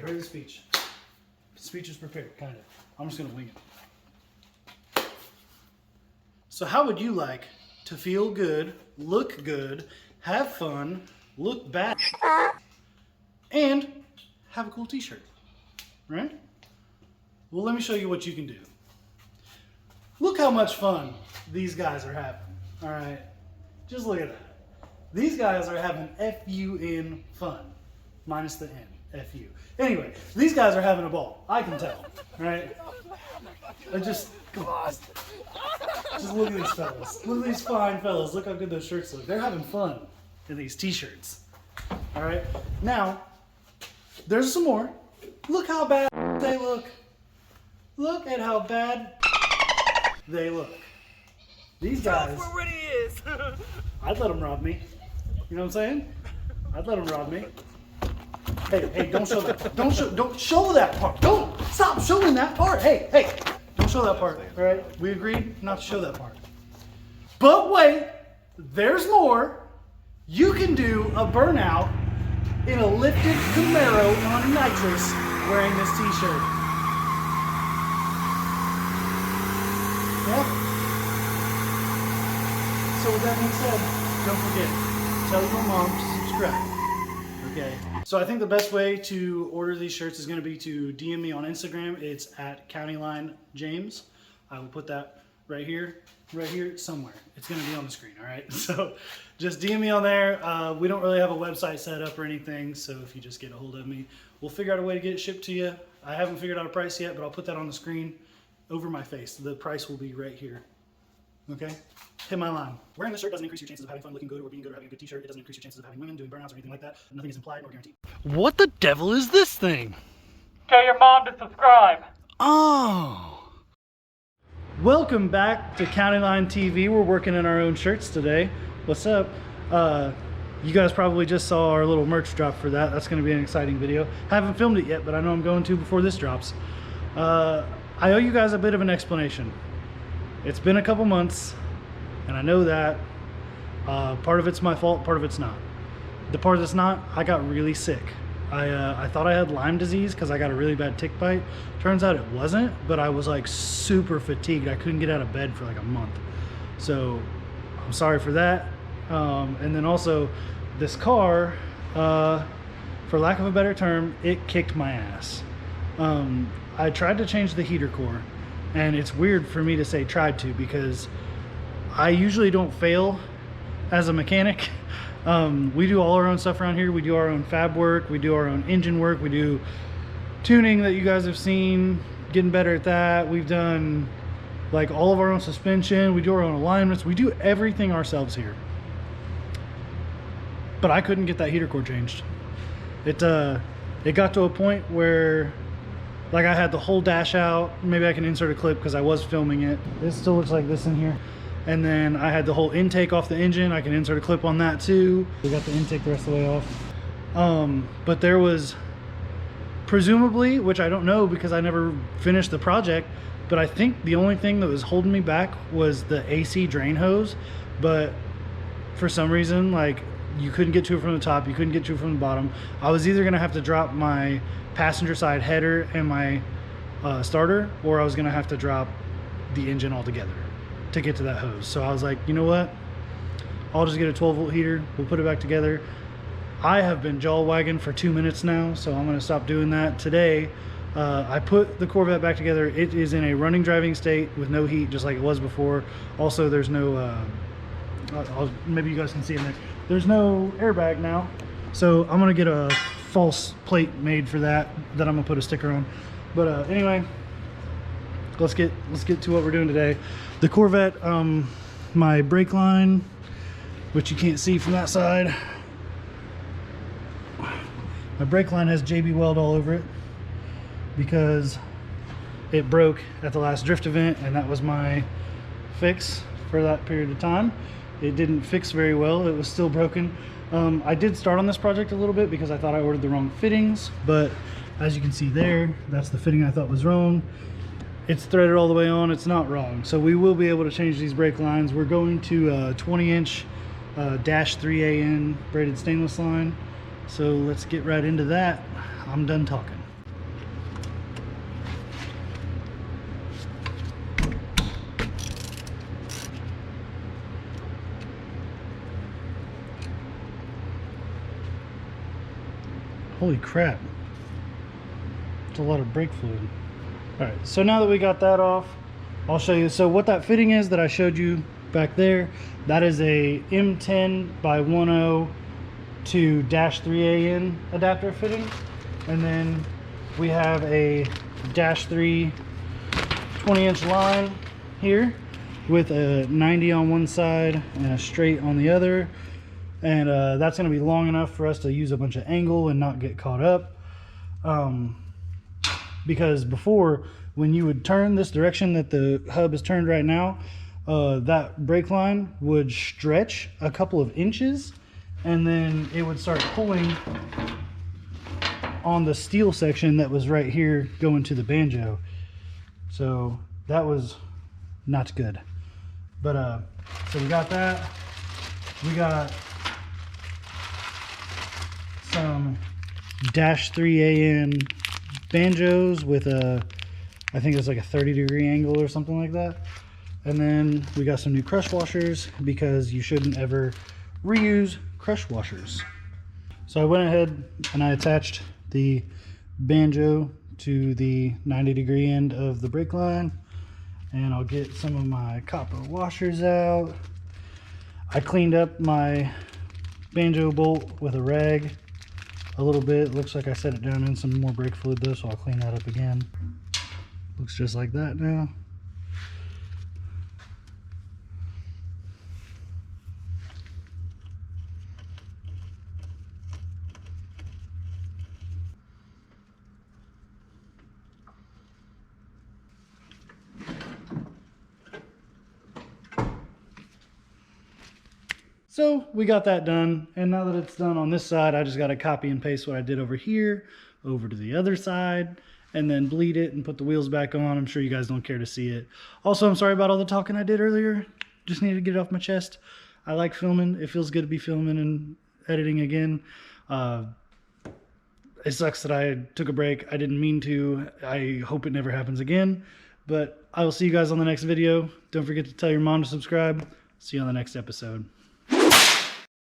Get ready to speech. Speech is prepared, kind of. I'm just gonna wing it. So how would you like to feel good, look good, have fun, look bad, and have a cool t-shirt, right? Well, let me show you what you can do. Look how much fun these guys are having, all right? Just look at that. These guys are having F-U-N fun, minus the N, F-U. Anyway, these guys are having a ball. I can tell, right? Just look at these fellas. Look at these fine fellas. Look how good those shirts look. They're having fun in these t-shirts. All right. Now, there's some more. Look how bad they look. Look at how bad they look. These guys. Tell us where Rennie is. I'd let them rob me. You know what I'm saying? I'd let them rob me. Hey, don't show that part. Don't show that part. Don't stop showing that part. Hey, don't show that part. All right, we agreed not to show that part. But wait, there's more. You can do a burnout in a lifted Camaro on nitrous wearing this t-shirt. Yeah. So with that being said, don't forget, tell your mom to subscribe. Okay. So I think the best way to order these shirts is going to be to DM me on Instagram. It's at CountyLine James. I will put that right here, somewhere. It's going to be on the screen, all right? So just DM me on there. We don't really have a website set up or anything, so if you just get a hold of me, we'll figure out a way to get it shipped to you. I haven't figured out a price yet, but I'll put that on the screen over my face. The price will be right here. Okay? Hit my line. Wearing this shirt doesn't increase your chances of having fun, looking good, or being good, or having a good t-shirt. It doesn't increase your chances of having women, doing burnouts, or anything like that. Nothing is implied nor guaranteed. What the devil is this thing? Tell your mom to subscribe. Oh. Welcome back to CountyLine TV. We're working in our own shirts today. What's up? You guys probably just saw our little merch drop for that. That's going to be an exciting video. Haven't filmed it yet, but I know I'm going to before this drops. I owe you guys a bit of an explanation. It's been a couple months, and I know that part of it's my fault, part of it's not. The part that's not, I got really sick. I thought I had Lyme disease because I got a really bad tick bite. Turns out it wasn't, but I was like super fatigued. I couldn't get out of bed for like a month. So I'm sorry for that. And then also this car, for lack of a better term, it kicked my ass. I tried to change the heater core. And it's weird for me to say tried to because I usually don't fail as a mechanic. We do all our own stuff around here. We do our own fab work. We do our own engine work. We do tuning that you guys have seen, getting better at that. We've done like all of our own suspension. We do our own alignments. We do everything ourselves here. But I couldn't get that heater core changed. It got to a point where like I had the whole dash out. Maybe I can insert a clip because I was filming it. It still looks like this in here. And then I had the whole intake off the engine. I can insert a clip on that too. We got the intake the rest of the way off. But there was presumably, which I don't know because I never finished the project, but I think the only thing that was holding me back was the AC drain hose. But for some reason, like you couldn't get to it from the top, you couldn't get to it from the bottom. I was either gonna have to drop my passenger side header and my starter, or I was gonna have to drop the engine altogether to get to that hose. So I was like, you know what, I'll just get a 12-volt heater, we'll put it back together. I have been jaw wagging for 2 minutes now, so I'm gonna stop doing that. Today I put the Corvette back together. It is in a running driving state with no heat, just like it was before. Also there's no maybe you guys can see in there, there's no airbag now, so I'm gonna get a false plate made for that I'm gonna put a sticker on. But anyway, let's get to what we're doing today. The Corvette, my brake line, which you can't see from that side, my brake line has JB Weld all over it because it broke at the last drift event, and that was my fix for that period of time. It didn't fix very well. It was still broken. I did start on this project a little bit because I thought I ordered the wrong fittings, but as you can see there, that's the fitting I thought was wrong. It's threaded all the way on. It's not wrong. So we will be able to change these brake lines. We're going to a 20-inch -3AN braided stainless line. So let's get right into that. I'm done talking. Holy crap. It's a lot of brake fluid. All right, so now that we got that off, I'll show you. So what that fitting is that I showed you back there, that is a M10 by 10 to -3AN adapter fitting. And then we have a -3 20-inch line here with a 90 on one side and a straight on the other. And that's going to be long enough for us to use a bunch of angle and not get caught up. Because before, when you would turn this direction that the hub is turned right now, that brake line would stretch a couple of inches, and then it would start pulling on the steel section that was right here going to the banjo. So that was not good. But so we got that. We got some -3AN banjos with a, I think it's like a 30-degree angle or something like that. And then we got some new crush washers, because you shouldn't ever reuse crush washers. So I went ahead and I attached the banjo to the 90-degree end of the brake line, and I'll get some of my copper washers out. I cleaned up my banjo bolt with a rag a little bit. Looks like I set it down in some more brake fluid though, so I'll clean that up again. Looks just like that now. So we got that done, and now that it's done on this side, I just got to copy and paste what I did over here over to the other side, and then bleed it and put the wheels back on. I'm sure you guys don't care to see it. Also, I'm sorry about all the talking I did earlier. Just needed to get it off my chest. I like filming. It feels good to be filming and editing again. It sucks that I took a break. I didn't mean to. I hope it never happens again. But I will see you guys on the next video. Don't forget to tell your mom to subscribe. See you on the next episode.